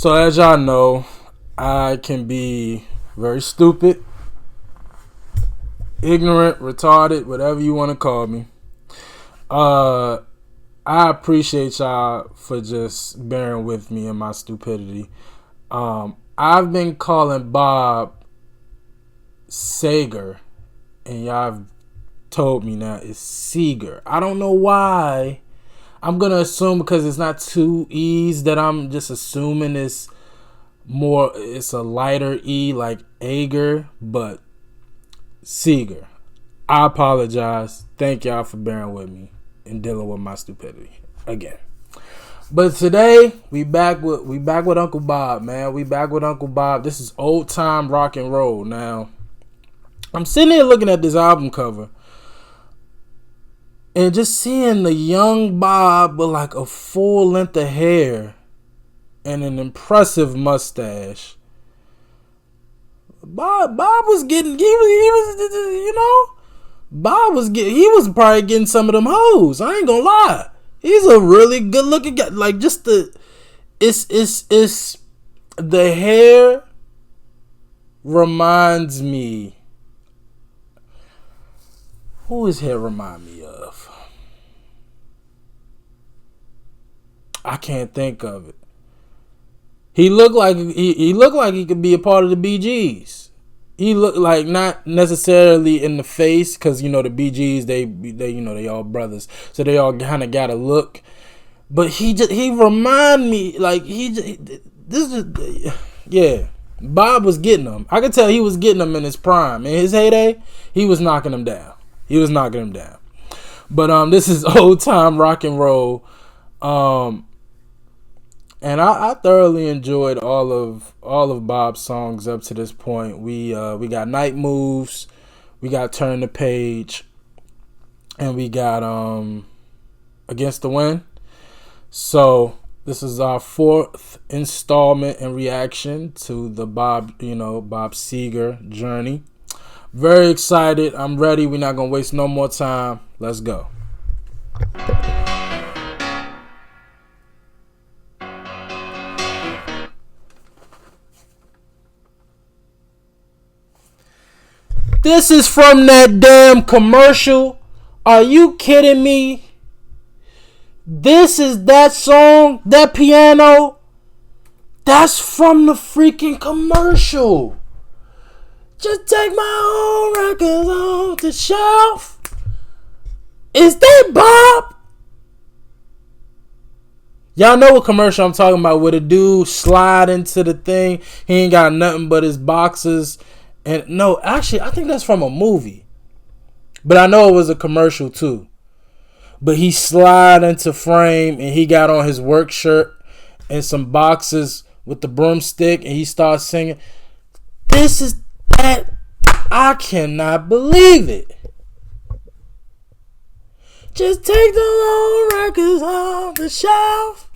So as y'all know, I can be very stupid, ignorant, retarded, whatever you want to call me. I appreciate y'all for just bearing with me and my stupidity. I've been calling Bob Seger, and y'all have told me now it's Seger. I don't know why. I'm gonna assume because it's not two E's that I'm just assuming it's a lighter E like Ager, but Seger. I apologize. Thank y'all for bearing with me and dealing with my stupidity again. But today we back with Uncle Bob, man. We back with Uncle Bob. This is old time rock and roll. Now, I'm sitting here looking at this album cover and just seeing the young Bob with like a full length of hair and an impressive mustache. Bob was getting, he was probably getting some of them hoes. I ain't gonna lie. He's a really good looking guy. Like just it's the hair reminds me. Who his hair remind me of? I can't think of it. He looked like he could be a part of the Bee Gees. He looked like not necessarily in the face, because the Bee Gees they all brothers, so they all kind of got a look. But he remind me like Bob was getting them. I could tell he was getting them in his prime, in his heyday. He was knocking them down. But this is old time rock and roll. And I thoroughly enjoyed all of Bob's songs up to this point. We got Night Moves, we got Turn the Page, and we got Against the Wind. So this is our fourth installment and reaction to the Bob Seger journey. Very excited. I'm ready. We're not gonna waste no more time. Let's go. This is from that damn commercial. Are you kidding me? This is that song, that piano. That's from the freaking commercial. Just take my old records off the shelf. Is that Bob? Y'all know what commercial I'm talking about, where the dude slide into the thing. He ain't got nothing but his boxes. And no, actually, I think that's from a movie. But I know it was a commercial too. But he slid into frame and he got on his work shirt and some boxes with the broomstick and he starts singing. This is that. I cannot believe it. Just take the old records off the shelf.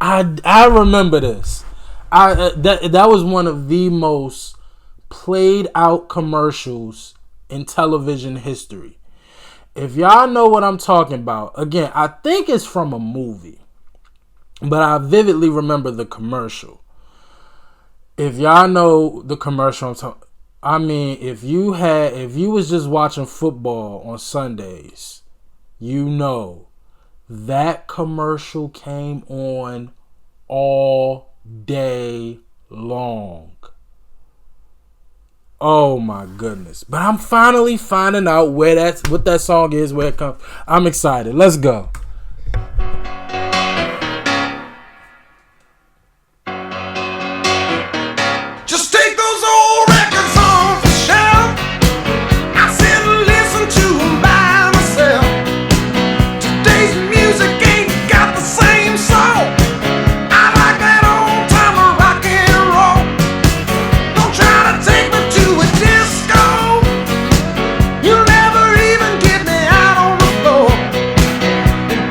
I remember this. That was one of the most played out commercials in television history. If y'all know what I'm talking about, again, I think it's from a movie, but I vividly remember the commercial. If y'all know the commercial I'm talking, I mean, if you was just watching football on Sundays, that commercial came on all day long. Oh my goodness. But I'm finally finding out what that song is, where it comes. I'm excited. Let's go. Just take those old records off the shelf. I sit and listen to them by myself. Today's music ain't got the same soul. I like that old time of rock and roll. Don't try to take me to a disco. You'll never even get me out on the floor. And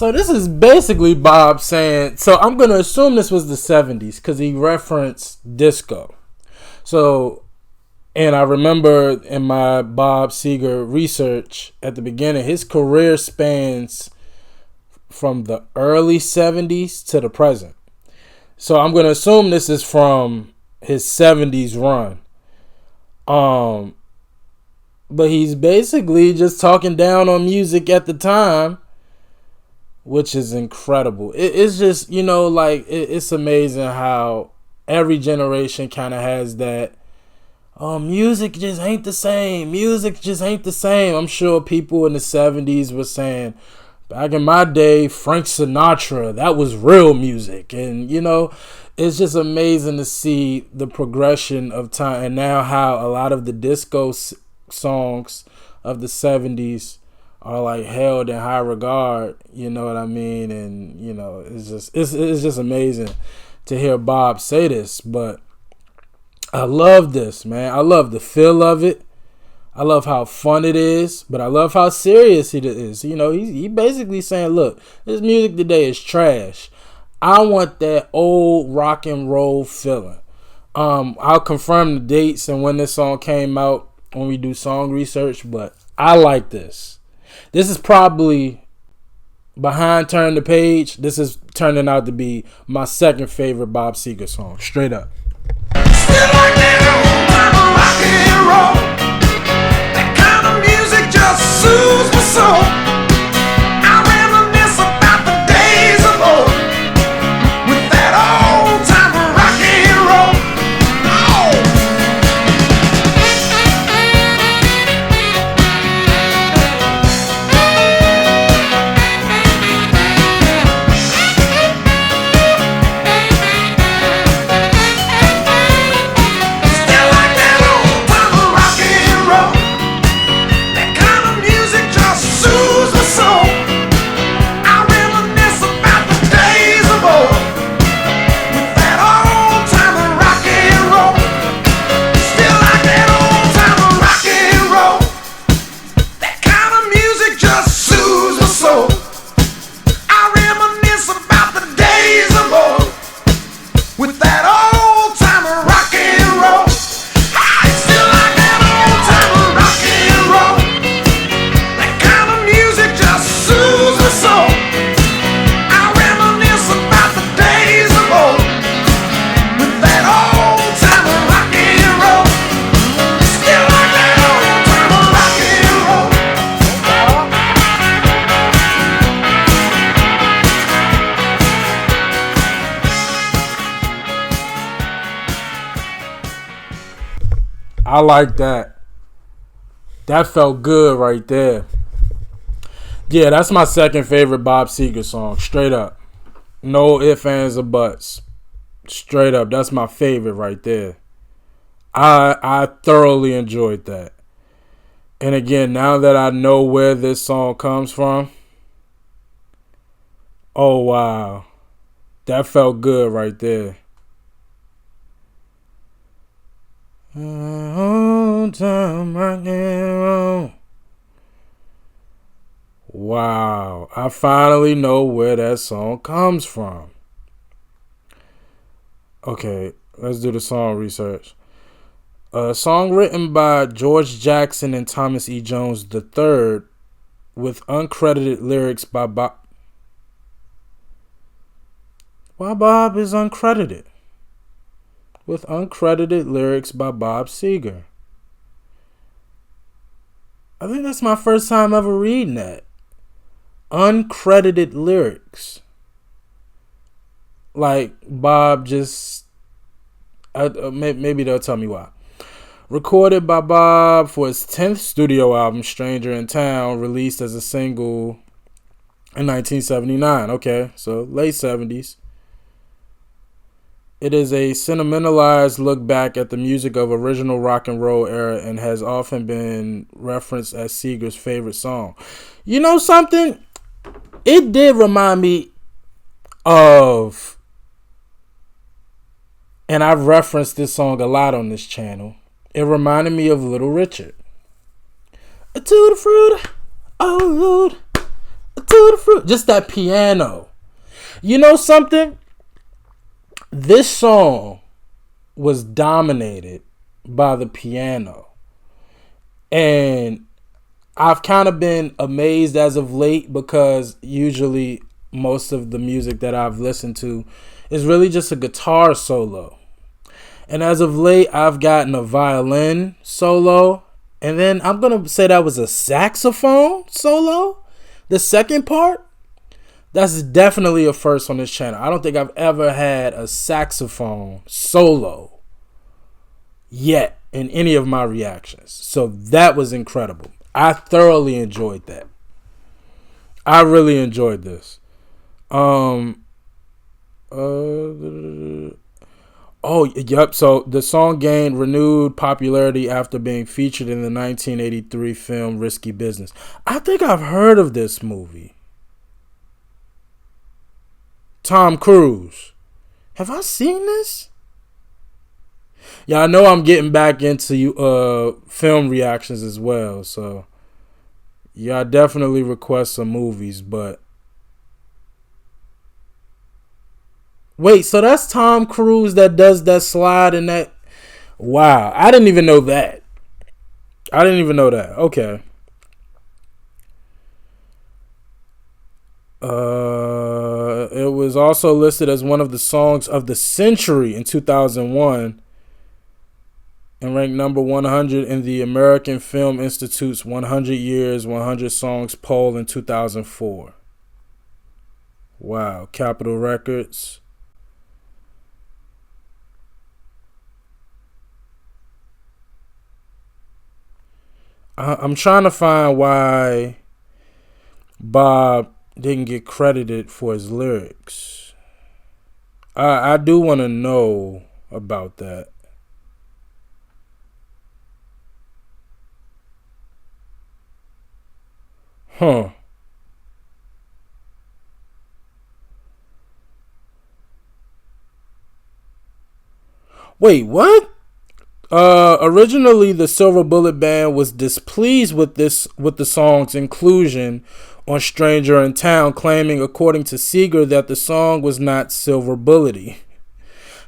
So this is basically Bob saying, so I'm going to assume this was the 70s because he referenced disco. So, and I remember in my Bob Seger research at the beginning, his career spans from the early 70s to the present. So I'm going to assume this is from his 70s run. But he's basically just talking down on music at the time, which is incredible. It's just, it's amazing how every generation kind of has that, music just ain't the same. Music just ain't the same. I'm sure people in the 70s were saying, back in my day, Frank Sinatra, that was real music. And, it's just amazing to see the progression of time. And now how a lot of the disco songs of the 70s are like held in high regard. You know what I mean? And, it's just amazing to hear Bob say this. But I love this, man. I love the feel of it. I love how fun it is, but I love how serious it is. He basically saying, look, this music today is trash. I want that old rock and roll feeling. I'll confirm the dates and when this song came out when we do song research, but I like this. This is probably, behind Turn the Page, this is turning out to be my second favorite Bob Seger song. Straight up. Still like that old rock and roll. That kind of music just soothes my soul. I reminisce about the days of old with that old time rock and roll. Still like that old time rock and roll. That kind of music just soothes my soul. I reminisce about the days of old with that old time rock and roll. Still like that old time rock and roll. That kind of music just soothes my soul. I reminisce about the days of old with that old time rock and roll. Still like that old time rock and roll. That kind of music just soothes my soul. I reminisce about the days of old with that old time rock and roll. Still like that old time rock and roll. I like that. That felt good right there. Yeah, that's my second favorite Bob Seger song. Straight up. No ifs, ands, or buts. Straight up. That's my favorite right there. I thoroughly enjoyed that. And again, now that I know where this song comes from, oh wow. That felt good right there. Old time rock and roll. Wow, I finally know where that song comes from. Okay, let's do the song research. A song written by George Jackson and Thomas E. Jones III with uncredited lyrics by Bob. Why Bob is uncredited? With uncredited lyrics by Bob Seger. I think that's my first time ever reading that. Uncredited lyrics. Like Bob just... maybe they'll tell me why. Recorded by Bob for his 10th studio album, Stranger in Town, released as a single in 1979. Okay, so late 70s. It is a sentimentalized look back at the music of original rock and roll era and has often been referenced as Seger's favorite song. You know something? It did remind me of, and I've referenced this song a lot on this channel. It reminded me of Little Richard. To the fruit, oh Lord, to to the fruit. Just that piano. You know something? This song was dominated by the piano. And I've kind of been amazed as of late because usually most of the music that I've listened to is really just a guitar solo. And as of late, I've gotten a violin solo. And then I'm going to say that was a saxophone solo. The second part, that's definitely a first on this channel. I don't think I've ever had a saxophone solo yet in any of my reactions. So that was incredible. I thoroughly enjoyed that. I really enjoyed this. Oh, yep. So the song gained renewed popularity after being featured in the 1983 film Risky Business. I think I've heard of this movie. Tom Cruise. Have I seen this? Yeah, I know I'm getting back into film reactions as well. So, yeah, I definitely request some movies, but wait, so that's Tom Cruise that does that slide and that. Wow, I didn't even know that. Okay. It was also listed as one of the songs of the century in 2001 and ranked number 100 in the American Film Institute's 100 Years, 100 Songs poll in 2004. Wow, Capitol Records. I'm trying to find why Bob didn't get credited for his lyrics. I do want to know about that. Huh. Wait, what? Originally, the Silver Bullet Band was displeased with the song's inclusion on Stranger in Town, claiming, according to Seger, that the song was not silver bullety.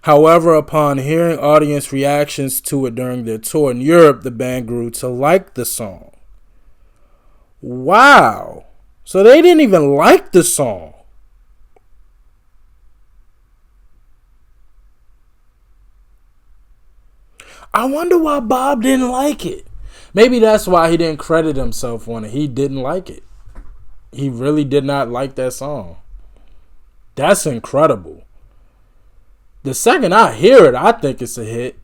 However, upon hearing audience reactions to it during their tour in Europe, the band grew to like the song. Wow. So they didn't even like the song. I wonder why Bob didn't like it. Maybe that's why he didn't credit himself on it. He didn't like it. He really did not like that song. That's incredible. The second I hear it, I think it's a hit.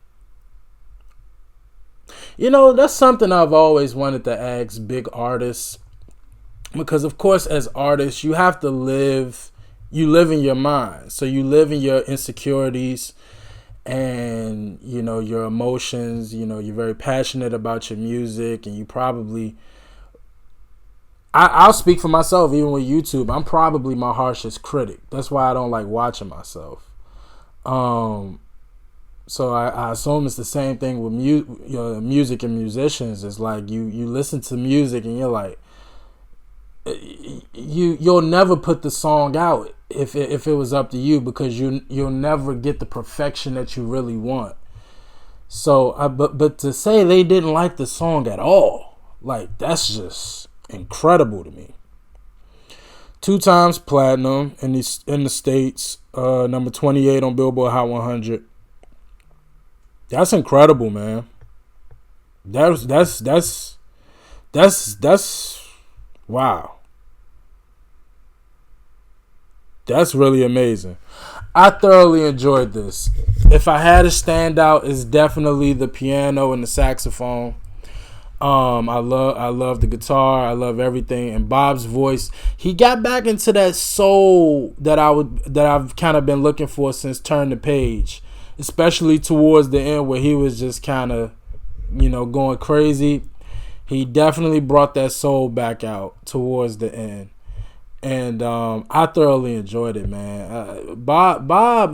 You know, that's something I've always wanted to ask big artists. Because, of course, as artists, you have to live. You live in your mind. So you live in your insecurities and, you know, your emotions. You know, you're very passionate about your music. And you probably... I'll speak for myself, even with YouTube. I'm probably my harshest critic. That's why I don't like watching myself. So I assume it's the same thing with music and musicians. It's like you listen to music and you're like, you'll never put the song out if it was up to you, because you'll never get the perfection that you really want. So but to say they didn't like the song at all, like, that's just incredible to me. 2 times platinum in the States, number 28 on Billboard Hot 100. That's incredible, man. That's wow. That's really amazing. I thoroughly enjoyed this. If I had a standout, it's definitely the piano and the saxophone. I love the guitar. I love everything. And Bob's voice, he got back into that soul that I've kind of been looking for since Turn the Page, especially towards the end where he was just kind of, you know, going crazy. He definitely brought that soul back out towards the end. And I thoroughly enjoyed it, man. Bob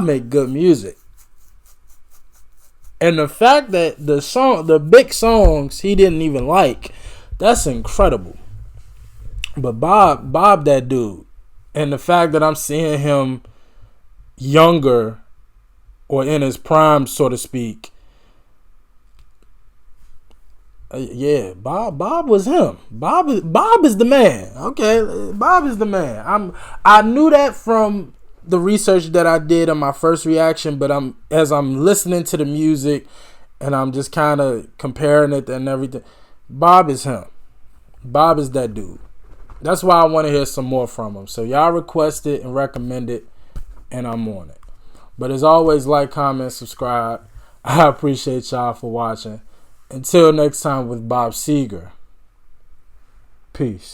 make good music. And the fact that the big songs he didn't even like, that's incredible. But Bob, that dude, and the fact that I'm seeing him younger or in his prime, so to speak. Yeah, Bob was him. Bob is the man. Okay, Bob is the man. I knew that from the research that I did on my first reaction, but as I'm listening to the music and I'm just kind of comparing it and everything. Bob is him. Bob is that dude. That's why I want to hear some more from him. So y'all request it and recommend it, and I'm on it. But as always, like, comment, subscribe. I appreciate y'all for watching. Until next time with Bob Seger. Peace.